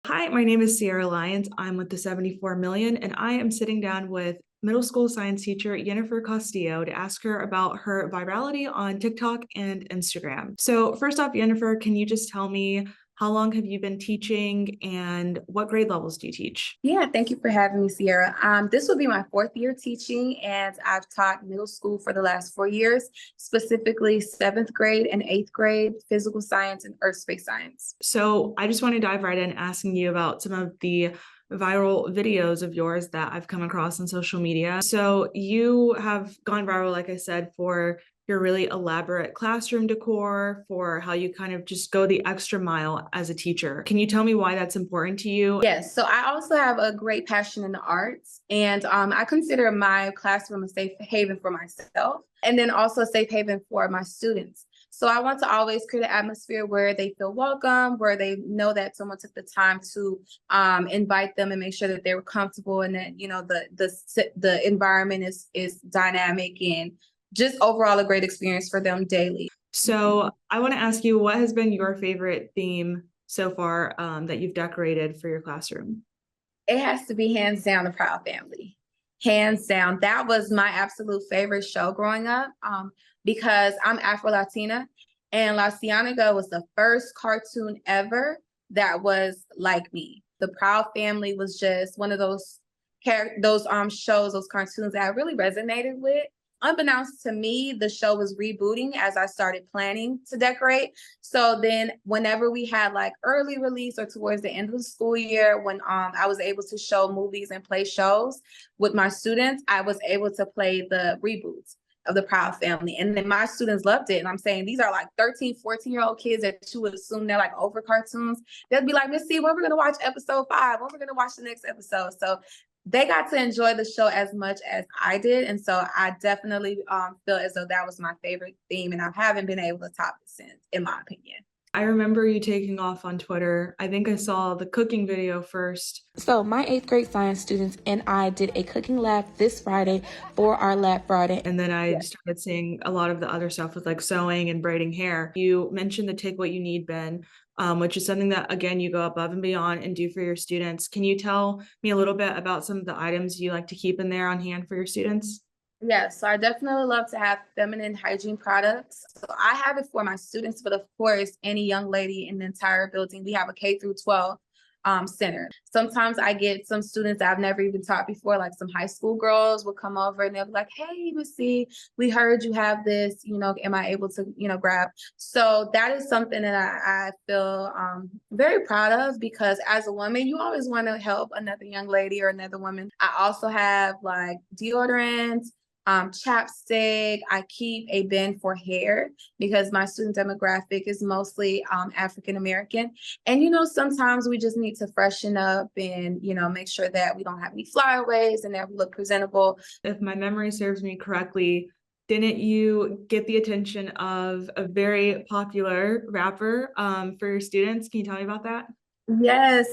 Hi, my name is Sierra Lyons. I'm with the 74 Million, and I am sitting down with middle school science teacher Yennifer Castillo to ask her about her virality on TikTok and Instagram. So, first off, Yennifer, can you just tell me how long have you been teaching and what grade levels do you teach? Yeah, thank you for having me, Sierra. This will be my fourth year teaching, and I've taught middle school for the last 4 years, specifically seventh grade and eighth grade, physical science and earth space science. So, I just want to dive right in asking you about some of the viral videos of yours that I've come across on social media. So, you have gone viral, like I said, for your really elaborate classroom decor, for how you kind of just go the extra mile as a teacher. Can you tell me why that's important to you? Yes, so I also have a great passion in the arts, and I consider my classroom a safe haven for myself, and then also a safe haven for my students. So I want to always create an atmosphere where they feel welcome, where they know that someone took the time to invite them and make sure that they were comfortable, and that the environment is dynamic and just overall a great experience for them daily. So, I want to ask you, what has been your favorite theme so far that you've decorated for your classroom? It has to be hands down the Proud Family. Hands down. That was my absolute favorite show growing up because I'm Afro Latina, and La Cienega was the first cartoon ever that was like me. The Proud Family was just one of those shows, those cartoons that I really resonated with. Unbeknownst to me, the show was rebooting as I started planning to decorate. So then whenever we had like early release or towards the end of the school year, when I was able to show movies and play shows with my students, I was able to play the reboots of the Proud Family. And then my students loved it. And I'm saying these are like 13, 14-year-old kids that you would assume they're like over cartoons. They'd be like, Miss C, when we're gonna watch episode 5, when we're gonna watch the next episode. So they got to enjoy the show as much as I did. And so I definitely feel as though that was my favorite theme. And I haven't been able to top it since, in my opinion. I remember you taking off on Twitter. I think I saw the cooking video first. So my eighth grade science students and I did a cooking lab this Friday for our Lab Friday. And then I started seeing a lot of the other stuff with like sewing and braiding hair. You mentioned the Take What You Need bin, which is something that, again, you go above and beyond and do for your students. Can you tell me a little bit about some of the items you like to keep in there on hand for your students? Yes, so I definitely love to have feminine hygiene products. So I have it for my students, but of course, any young lady in the entire building, we have a K through 12 center. Sometimes I get some students that I've never even taught before, like some high school girls will come over and they'll be like, hey, Missy, we heard you have this, am I able to, grab? So that is something that I feel very proud of because as a woman, you always want to help another young lady or another woman. I also have like deodorant, chapstick. I keep a bin for hair because my student demographic is mostly African American. And sometimes we just need to freshen up and make sure that we don't have any flyaways and that we look presentable. If my memory serves me correctly, didn't you get the attention of a very popular rapper for your students? Can you tell me about that? Yes.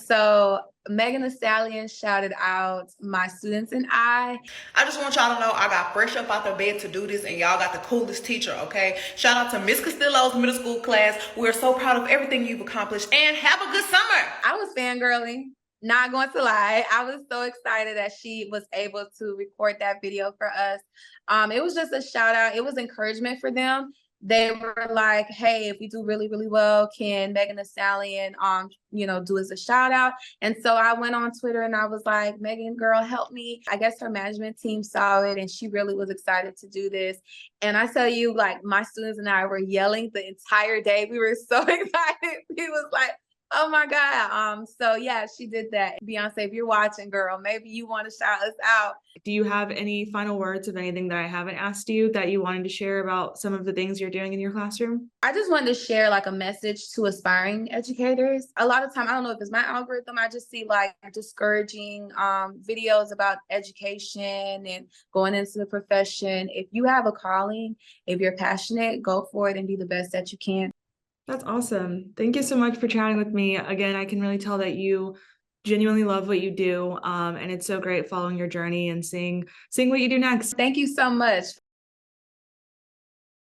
So Megan Thee Stallion shouted out my students and I just want y'all to know I got fresh up out the bed to do this, and y'all got the coolest teacher, okay? Shout out to Miss Castillo's middle school class. We're so proud of everything you've accomplished, and have a good summer. I was fangirling, not going to lie. I was so excited that she was able to record that video for us. It was just a shout out. It was encouragement for them. They were like, hey, if we do really, really well, can Megan Thee Stallion, do as a shout out? And so I went on Twitter and I was like, Megan, girl, help me. I guess her management team saw it and she really was excited to do this. And I tell you, like, my students and I were yelling the entire day. We were so excited. He was like, oh my God. So yeah, she did that. Beyonce, if you're watching, girl, maybe you want to shout us out. Do you have any final words of anything that I haven't asked you that you wanted to share about some of the things you're doing in your classroom? I just wanted to share like a message to aspiring educators. A lot of time, I don't know if it's my algorithm, I just see like discouraging videos about education and going into the profession. If you have a calling, if you're passionate, go for it and be the best that you can. That's awesome. Thank you so much for chatting with me. Again, I can really tell that you genuinely love what you do. And it's so great following your journey and seeing what you do next. Thank you so much.